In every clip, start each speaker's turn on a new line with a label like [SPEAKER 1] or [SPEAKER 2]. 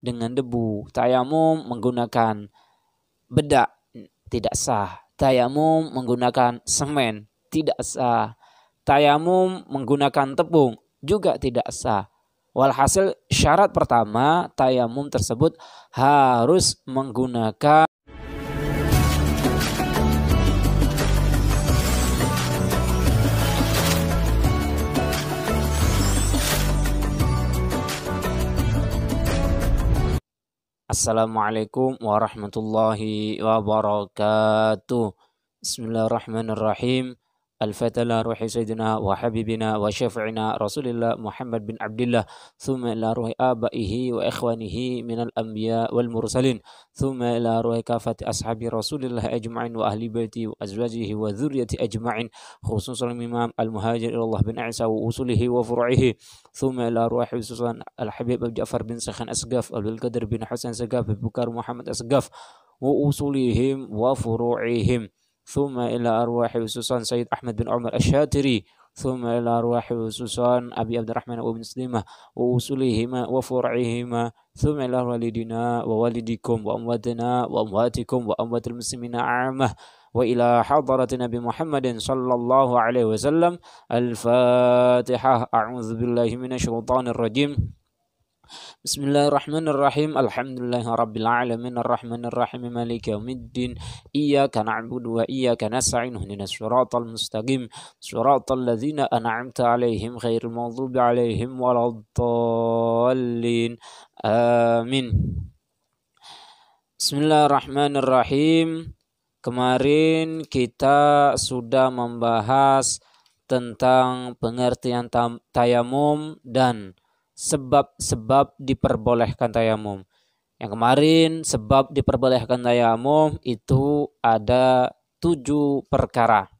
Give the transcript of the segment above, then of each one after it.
[SPEAKER 1] dengan debu. Tayamum menggunakan bedak tidak sah. Tayamum menggunakan semen tidak sah. Tayamum menggunakan tepung juga tidak sah. Walhasil syarat pertama tayamum tersebut harus menggunakan Assalamualaikum warahmatullahi wabarakatuh. Bismillahirrahmanirrahim. Al-Fatiha ila ruhi sayyidina wa habibina wa syafi'ina Rasulillah Muhammad bin Abdullah, thumma ila ruhi abaihi wa ikhwanihi minal anbiya wal mursalin, thumma ila ruhi kafati ashabi Rasulillah ajma'in wa ahli baiti wa azwajihi wa dhurriyyati ajma'in, khususan Imam al-Muhajir ilallah bin Isa wa usulihi wa furu'ihi, thumma ila ruhi khususan al-Habib Abu Ja'far bin Sakhan Asgaf, Abdul Qadir bin Hasan Asgaf, Bukar Muhammad Asgaf wa usulihim wa furu'ihim, thumma ila arwahi khususan Sayyid Ahmad bin Umar Asy-Syatiri, thumma ila arwahi khususan Abi Abdurrahman wa Muslimah wa usulihima wa fur'ihima, thumma ila walidina wa walidikum wa amwatina wa amwatikum wa amwatil muslimina a'amah wa ila hadarati Nabi Muhammadin sallallahu alaihi wasallam. Al-Fatihah. A'udzu billahi minasyaitonir rajim. Bismillahirrahmanirrahim. Alhamdulillahirabbil alamin arrahmanir rahim maliki yaumiddin. Iyyaka na'budu wa iyyaka nasta'in. Ihdinas siratal mustaqim. Siratal ladzina an'amta 'alaihim ghairil maghdubi 'alaihim waladdallin. Amin. Bismillahirrahmanirrahim. Kemarin kita sudah membahas tentang pengertian tayamum dan sebab-sebab diperbolehkan tayamum. Yang kemarin sebab diperbolehkan tayamum itu ada 7 perkara.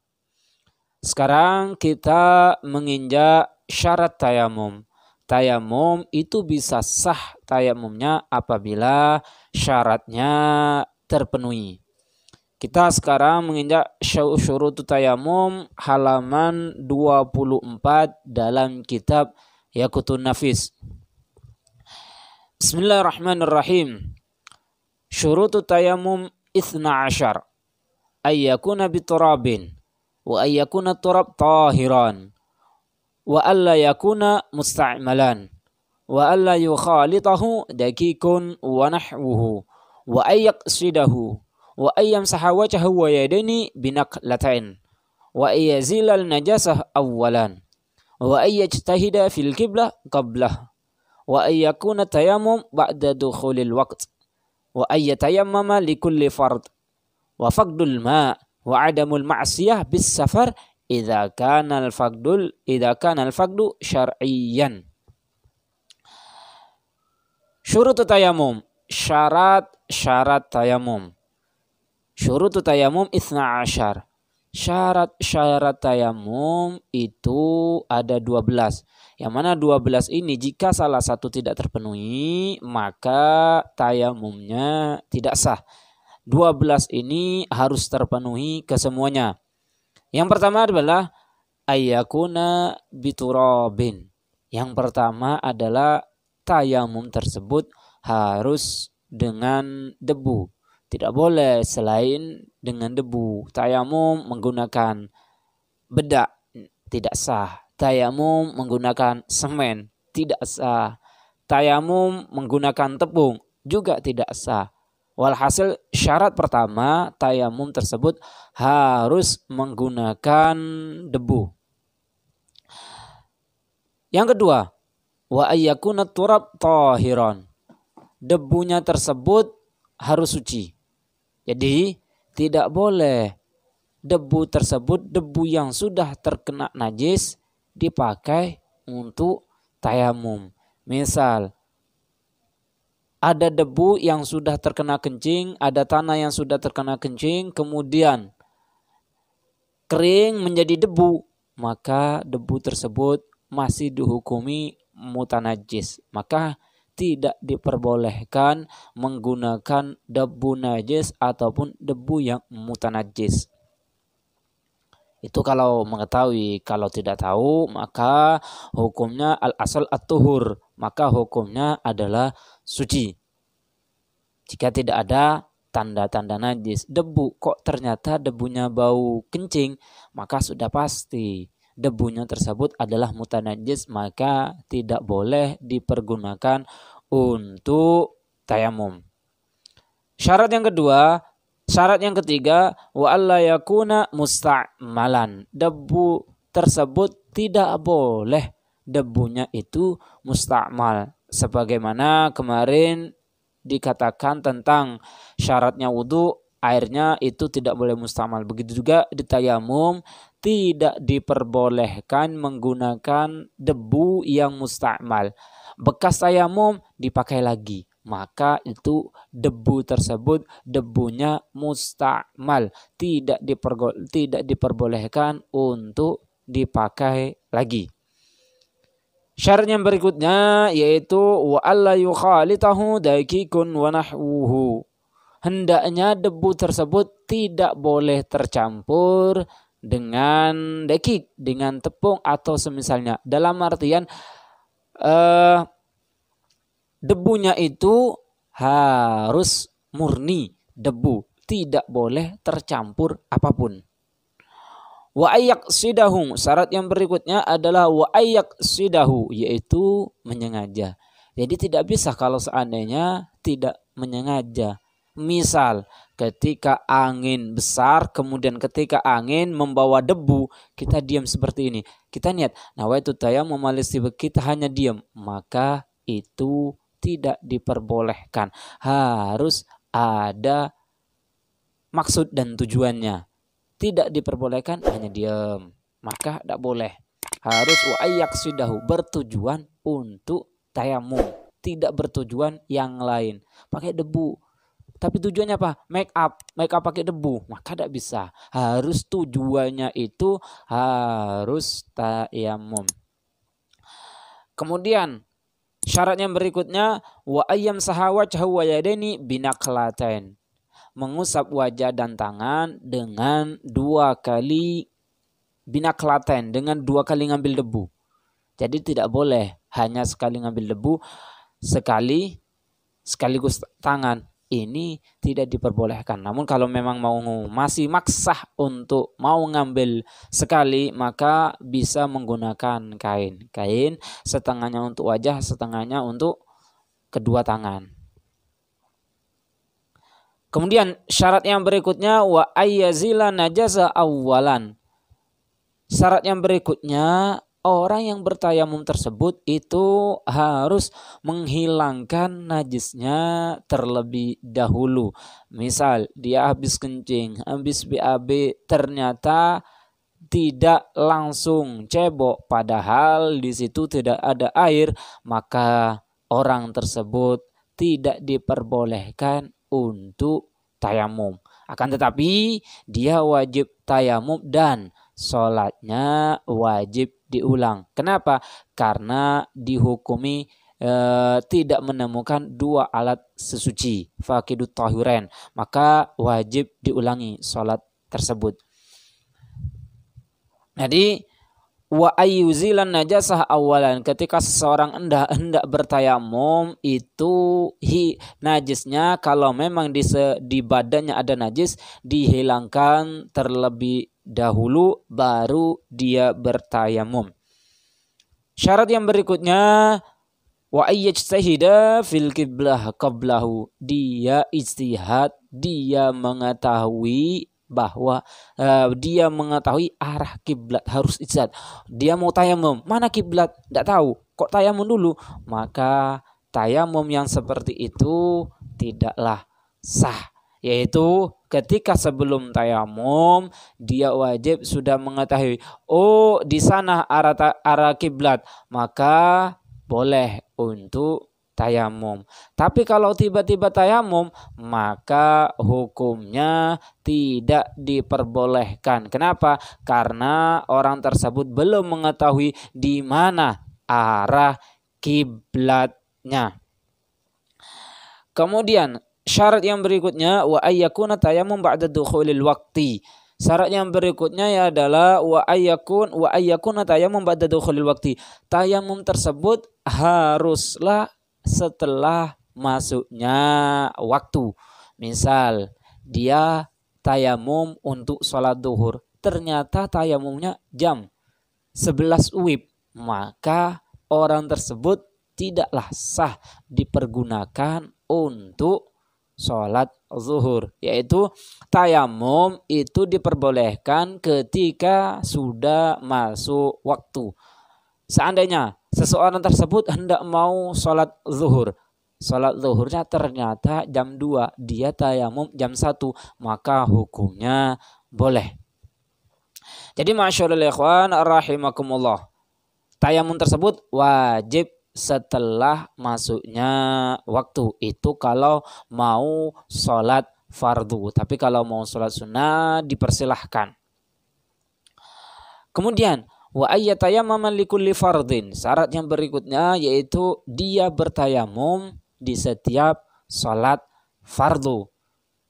[SPEAKER 1] Sekarang kita menginjak syarat tayamum. Tayamum itu bisa sah tayamumnya apabila syaratnya terpenuhi. Kita sekarang menginjak syurutut tayamum halaman 24 dalam kitab Yaqutun Nafis. Bismillahirrahmanirrahim. Syurutut tayamum 12. Ayyakuna biturabin wa ayyakuna turab tahiran wa alla yakuna musta'malan wa alla yukhalitahu dakikun wa nahwuhu wa ayyaqsidahu wa ayyamsaha wajhahu wa yadaini binaqlatain wa ayyazilal najasah awwalan wa ayyajtahida fil qiblah qablah wa ayyakuna tayammum ba'da dukhulil waqt wa ayyatayammama likulli fard wa faqdul ma' wa adamul ma'siyah bis safar idza kana al faqdu syar'iyyan. Syurutut tayammum, syarat tayamum. Syurutut tayamum 12. Syarat tayamum itu ada 12. Yang mana 12 ini jika salah satu tidak terpenuhi maka tayamumnya tidak sah. 12 ini harus terpenuhi kesemuanya. Yang pertama adalah ayyakuna biturabin. Yang pertama adalah tayamum tersebut harus dengan debu. Tidak boleh selain dengan debu. Tayamum menggunakan bedak tidak sah. Tayamum menggunakan semen tidak sah. Tayamum menggunakan tepung juga tidak sah. Walhasil syarat pertama tayamum tersebut harus menggunakan debu. Yang kedua, wa ayyakuna turab tahiran. Debunya tersebut harus suci. Jadi tidak boleh debu tersebut, debu yang sudah terkena najis dipakai untuk tayamum. Misal ada debu yang sudah terkena kencing, ada tanah yang sudah terkena kencing, kemudian kering menjadi debu, maka debu tersebut masih dihukumi mutanajis. Maka tidak diperbolehkan menggunakan debu najis ataupun debu yang mutanajis. Itu kalau mengetahui. Kalau tidak tahu maka hukumnya al-asal at-tuhur, maka hukumnya adalah suci. Jika tidak ada tanda-tanda najis, debu kok ternyata debunya bau kencing, maka sudah pasti debunya tersebut adalah mutanajis, maka tidak boleh dipergunakan untuk tayamum. Syarat yang ketiga, wa alla yakuna musta'malan. Debu tersebut tidak boleh debunya itu musta'mal. Sebagaimana kemarin dikatakan tentang syaratnya wudu, airnya itu tidak boleh musta'mal. Begitu juga di tayamum tidak diperbolehkan menggunakan debu yang musta'mal. Bekas tayamum dipakai lagi, maka itu debu tersebut debunya musta'mal, tidak diperbolehkan untuk dipakai lagi. Syarat yang berikutnya yaitu wa alla yukhalitahu dakikun wa nahwuhu. Hendaknya debu tersebut tidak boleh tercampur dengan dekik, dengan tepung atau semisalnya. Dalam artian debunya itu harus murni debu, tidak boleh tercampur apapun. Wa ayaqsidahu, syarat yang berikutnya adalah wa ayaqsidahu, yaitu menyengaja. Jadi tidak bisa kalau seandainya tidak menyengaja. Misal ketika angin besar, kemudian ketika angin membawa debu, kita diam seperti ini. Kita niat, nawaitu tayammum al-istibah, kita hanya diam, maka itu tidak diperbolehkan. Harus ada maksud dan tujuannya. Tidak diperbolehkan hanya diam, maka tidak boleh. Harus wa ayaqsidahu, bertujuan untuk tayamum, tidak bertujuan yang lain. Pakai debu, tapi tujuannya apa? Make up pakai debu, maka tidak bisa. Harus tujuannya itu harus tayamum. Kemudian syarat yang berikutnya wa ayyam sahawajhu wa yadaini binaqlatain. Mengusap wajah dan tangan dengan 2 kali binaqlatain, dengan 2 kali ngambil debu. Jadi tidak boleh hanya sekali ngambil debu, sekaligus tangan. Ini tidak diperbolehkan. Namun kalau memang masih maksah untuk mau ngambil sekali, maka bisa menggunakan kain. Kain setengahnya untuk wajah, setengahnya untuk kedua tangan. Kemudian syarat yang berikutnya wa ayyazila najasa awwalan. Syarat yang berikutnya, orang yang bertayamum tersebut itu harus menghilangkan najisnya terlebih dahulu. Misal dia habis kencing, habis BAB, ternyata tidak langsung cebok, padahal di situ tidak ada air, maka orang tersebut tidak diperbolehkan untuk tayamum. Akan tetapi dia wajib tayamum dan sholatnya wajib diulang. Kenapa? Karena dihukumi tidak menemukan 2 alat sesuci, faqidut tahurain, maka wajib diulangi sholat tersebut. Jadi wa ayyuzilan najasah awalan, ketika seseorang hendak bertayamum itu najisnya, kalau memang di badannya ada najis, dihilangkan terlebih dahulu baru dia bertayamum. Syarat yang berikutnya wa ayyajtahida fil qiblah qablahu, dia ijtihad, dia mengetahui bahwa dia mengetahui arah kiblat, harus ijtihad. Dia mau tayamum, mana kiblat? Tidak tahu. Kok tayamum dulu? Maka tayamum yang seperti itu tidaklah sah. Yaitu ketika sebelum tayamum dia wajib sudah mengetahui, oh di sana arah kiblat, maka boleh untuk tayamum. Tapi kalau tiba-tiba tayamum, maka hukumnya tidak diperbolehkan. Kenapa? Karena orang tersebut belum mengetahui di mana arah kiblatnya. Kemudian syarat yang berikutnya wa ayyakuna tayamum ba'da dukhulil waqti. Syarat yang berikutnya adalah wa ayyakuna tayamum ba'da dukhulil waqti. Tayamum tersebut haruslah setelah masuknya waktu. Misal dia tayamum untuk sholat duhur, ternyata tayamumnya jam 11 WIB, maka orang tersebut tidaklah sah dipergunakan untuk sholat zuhur. Yaitu tayamum itu diperbolehkan ketika sudah masuk waktu. Seandainya seseorang tersebut hendak mau sholat zuhur, sholat zuhurnya ternyata jam 2, dia tayamum jam 1, maka hukumnya boleh. Jadi masyaallah ikhwan rahimakumullah, tayamum tersebut wajib setelah masuknya waktu. Itu kalau mau sholat fardu. Tapi kalau mau sholat sunnah dipersilahkan. Kemudian wa ayyatayammama likulli fardin. Syarat yang berikutnya yaitu dia bertayamum di setiap sholat fardu.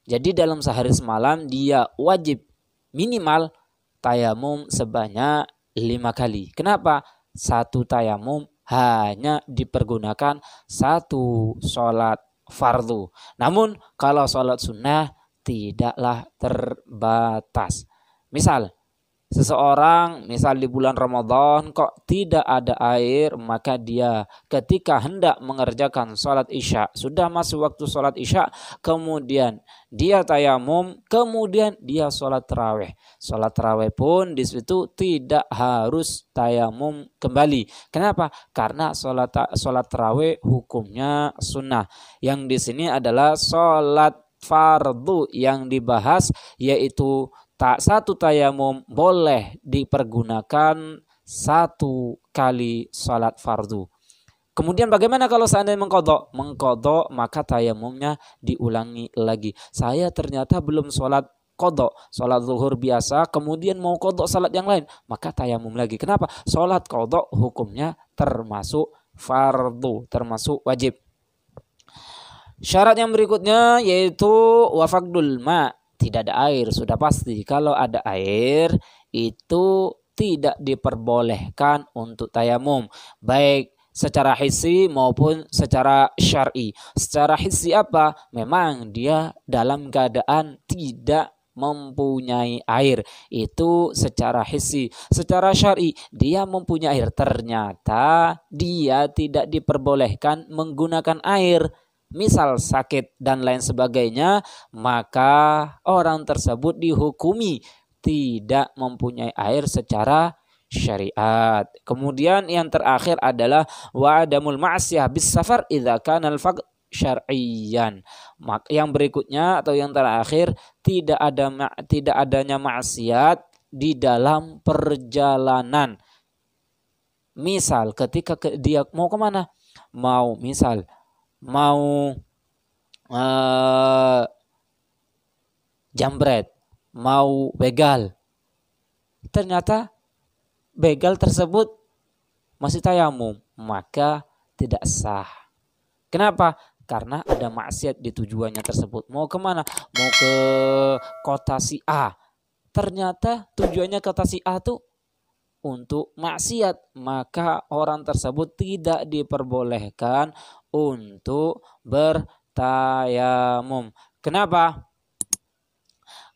[SPEAKER 1] Jadi dalam sehari semalam dia wajib minimal tayamum sebanyak 5 kali. Kenapa? Satu tayamum hanya dipergunakan satu sholat fardu. Namun kalau sholat sunnah tidaklah terbatas. Misal seseorang misal di bulan Ramadan kok tidak ada air, maka dia ketika hendak mengerjakan sholat isya, sudah masuk waktu sholat isya, kemudian dia tayamum, kemudian dia sholat tarawih. Sholat tarawih pun di situ tidak harus tayamum kembali. Kenapa? Karena sholat tarawih hukumnya sunnah. Yang di sini adalah sholat fardu yang dibahas, yaitu satu tayamum boleh dipergunakan satu kali sholat fardu. Kemudian bagaimana kalau seandainya mengqadha? Mengqadha maka tayamumnya diulangi lagi. Saya ternyata belum sholat qadha, sholat zuhur biasa, kemudian mau qadha sholat yang lain, maka tayamum lagi. Kenapa? Sholat qadha hukumnya termasuk fardu, termasuk wajib. Syarat yang berikutnya yaitu wafaqdul ma'. Tidak ada air, sudah pasti. Kalau ada air itu tidak diperbolehkan untuk tayamum, baik secara hissi maupun secara syar'i. Secara hissi apa? Memang dia dalam keadaan tidak mempunyai air, itu secara hissi. Secara syar'i dia mempunyai air, ternyata dia tidak diperbolehkan menggunakan air, misal sakit dan lain sebagainya, maka orang tersebut dihukumi tidak mempunyai air secara syariat. Kemudian yang terakhir adalah wa'adamul ma'siyah bis safar idza kana al-faqd syar'iyyan. Yang berikutnya atau yang terakhir, tidak adanya maksiat di dalam perjalanan. Misal ketika dia mau kemana? Mau jambret, mau begal, ternyata begal tersebut masih tayamum, maka tidak sah. Kenapa? Karena ada maksiat di tujuannya tersebut. Mau kemana? Mau ke kota si A, ternyata tujuannya kota si A tuh untuk maksiat, maka orang tersebut tidak diperbolehkan untuk bertayamum. Kenapa?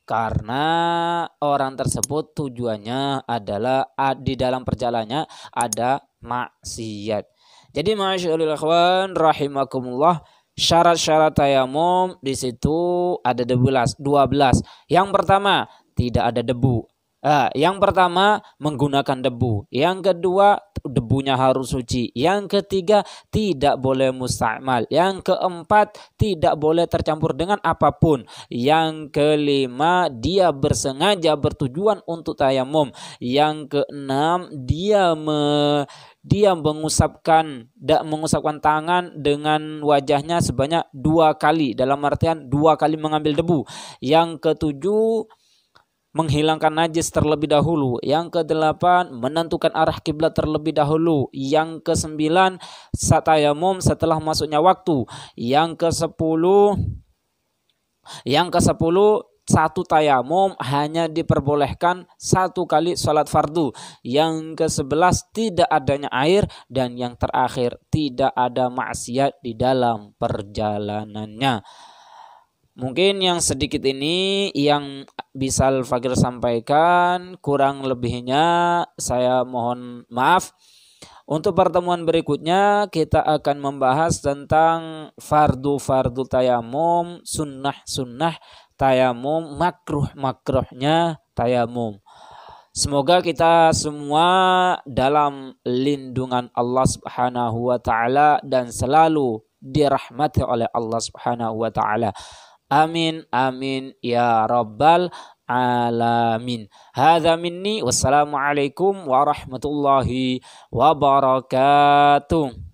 [SPEAKER 1] Karena orang tersebut tujuannya adalah di dalam perjalanannya ada maksiat. Jadi masyaallah ikhwan rahimakumullah, syarat-syarat tayamum di situ ada 12. Yang pertama, tidak ada debu. Yang pertama menggunakan debu. Yang kedua debunya harus suci. Yang ketiga tidak boleh musta'mal. Yang keempat tidak boleh tercampur dengan apapun. Yang kelima dia bersengaja bertujuan untuk tayamum. Yang keenam dia mengusapkan tangan dengan wajahnya sebanyak 2 kali, dalam artian 2 kali mengambil debu. Yang ketujuh menghilangkan najis terlebih dahulu. Yang ke-8 menentukan arah kiblat terlebih dahulu. Yang ke-9 tayamum setelah masuknya waktu. Yang ke-10 satu tayamum hanya diperbolehkan 1 kali sholat fardu. Yang ke-11 tidak adanya air. Dan yang terakhir tidak ada maksiat di dalam perjalanannya. Mungkin yang sedikit ini yang bisa Al-Fakir sampaikan, kurang lebihnya saya mohon maaf. Untuk pertemuan berikutnya kita akan membahas tentang fardu-fardu tayamum, sunnah-sunnah tayamum, makruh-makruhnya tayamum. Semoga kita semua dalam lindungan Allah Subhanahu wa taala dan selalu dirahmati oleh Allah Subhanahu wa taala. Amin amin ya rabbal alamin. Hadza minni wassalamualaikum warahmatullahi wabarakatuh.